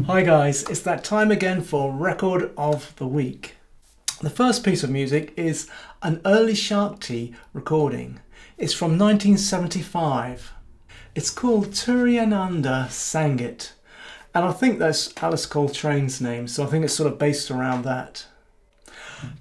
Hi guys, it's that time again for Record of the Week. The first piece of music is an early Shakti recording. It's from 1975. It's called Turiyananda Sang It, and I think that's Alice Coltrane's name, so I think it's sort of based around that.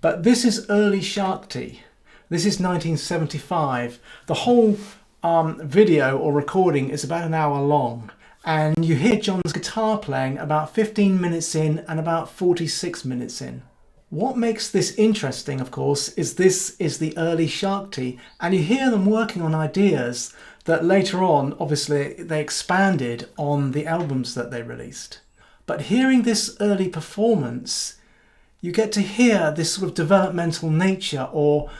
But this is early Shakti. This is 1975. The whole video or recording is about an hour long. And you hear John's guitar playing about 15 minutes in and about 46 minutes in. What makes this interesting, of course, is this is the early Shakti, and you hear them working on ideas that later on, obviously, they expanded on the albums that they released. But hearing this early performance, you get to hear this sort of developmental nature, or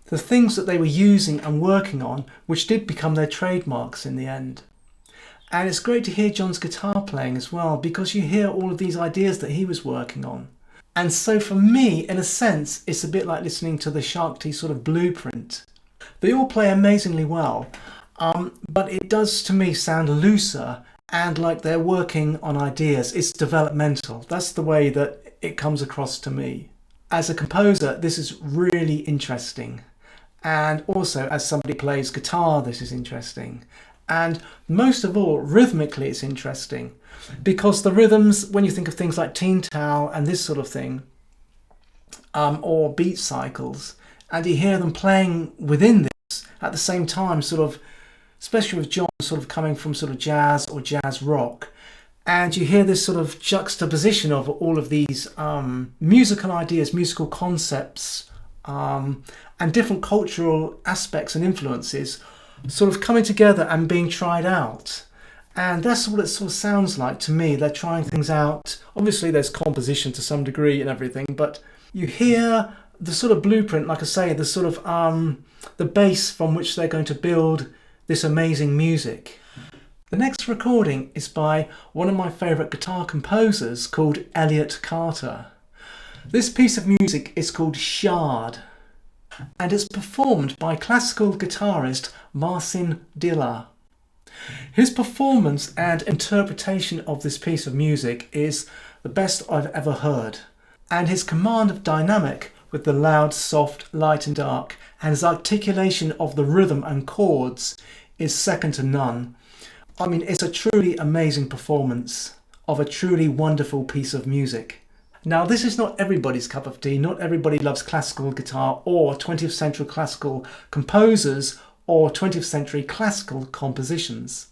the things that they were using and working on, which did become their trademarks in the end. And it's great to hear John's guitar playing as well, because you hear all of these ideas that he was working on. And so for me, in a sense, it's a bit like listening to the Shakti sort of blueprint. They all play amazingly well, but it does to me sound looser and like they're working on ideas. It's developmental. That's the way that it comes across to me. As a composer, this is really interesting. And also as somebody plays guitar, this is interesting. And most of all, rhythmically it's interesting, because the rhythms, when you think of things like Teen Tao and this sort of thing, or beat cycles, and you hear them playing within this at the same time, sort of, especially with John sort of coming from sort of jazz or jazz rock, and you hear this sort of juxtaposition of all of these musical ideas, musical concepts, and different cultural aspects and influences sort of coming together and being tried out. And that's what it sort of sounds like to me. They're trying things out. Obviously there's composition to some degree and everything, but you hear the sort of blueprint, like I say, the sort of the base from which they're going to build this amazing music. The next recording is by one of my favourite guitar composers called Elliott Carter. This piece of music is called Shard, and it's performed by classical guitarist Marcin Dilla. His performance and interpretation of this piece of music is the best I've ever heard, and his command of dynamic with the loud, soft, light and dark, and his articulation of the rhythm and chords is second to none. I mean, it's a truly amazing performance of a truly wonderful piece of music. Now, this is not everybody's cup of tea. Not everybody loves classical guitar or 20th century classical composers or 20th century classical compositions.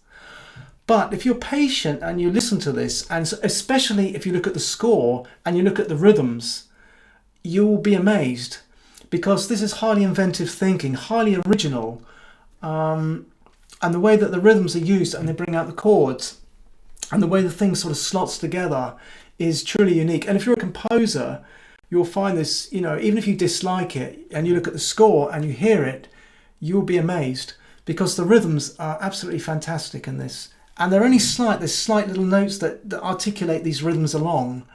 But if you're patient and you listen to this, and especially if you look at the score and you look at the rhythms, you will be amazed, because this is highly inventive thinking, highly original, and the way that the rhythms are used and they bring out the chords and the way the thing sort of slots together is truly unique. And if you're a composer, you'll find this, you know, even if you dislike it and you look at the score and you hear it, you'll be amazed, because the rhythms are absolutely fantastic in this. And they're only slight, there's slight little notes that articulate these rhythms along,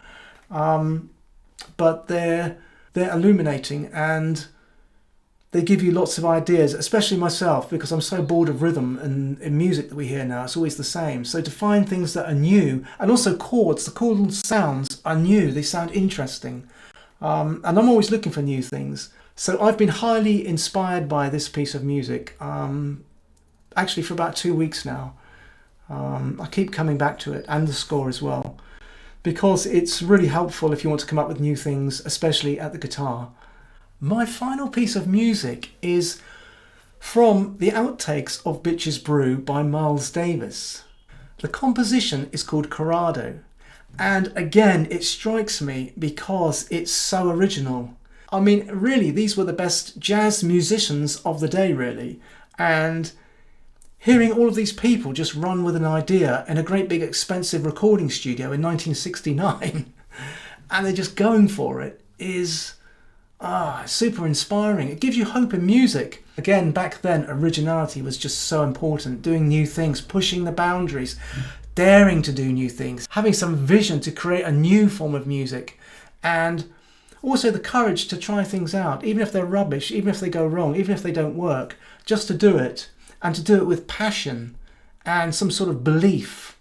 but they're illuminating, and they give you lots of ideas, especially myself, because I'm so bored of rhythm and in music that we hear now. It's always the same. So to find things that are new, and also chords, the chord sounds are new, they sound interesting. And I'm always looking for new things. So I've been highly inspired by this piece of music, actually for about 2 weeks now. I keep coming back to it, and the score as well, because it's really helpful if you want to come up with new things, especially at the guitar. My final piece of music is from the outtakes of Bitches Brew by Miles Davis. The composition is called Corrado, and again it strikes me because it's so original. I mean, really, these were the best jazz musicians of the day, really, and hearing all of these people just run with an idea in a great big expensive recording studio in 1969 and they're just going for it is super inspiring. It gives you hope in music. Again, back then, originality was just so important. Doing new things, pushing the boundaries, daring to do new things, having some vision to create a new form of music, and also the courage to try things out, even if they're rubbish, even if they go wrong, even if they don't work, just to do it, and to do it with passion and some sort of belief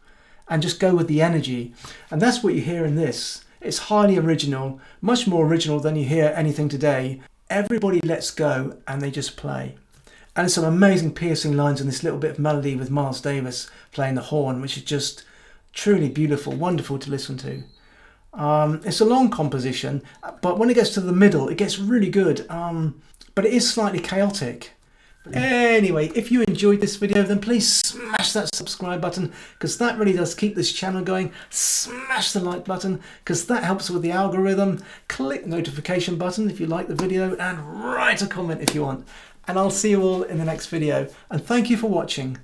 and just go with the energy. And that's what you hear in this. It's highly original, much more original than you hear anything today. Everybody lets go and they just play. And there's some amazing piercing lines in this little bit of melody with Miles Davis playing the horn, which is just truly beautiful, wonderful to listen to. It's a long composition, but when it gets to the middle, it gets really good, but it is slightly chaotic. Anyway, if you enjoyed this video, then please smash that subscribe button, because that really does keep this channel going. Smash the like button, because that helps with the algorithm. Click the notification button if you like the video, and write a comment if you want. And I'll see you all in the next video. And thank you for watching.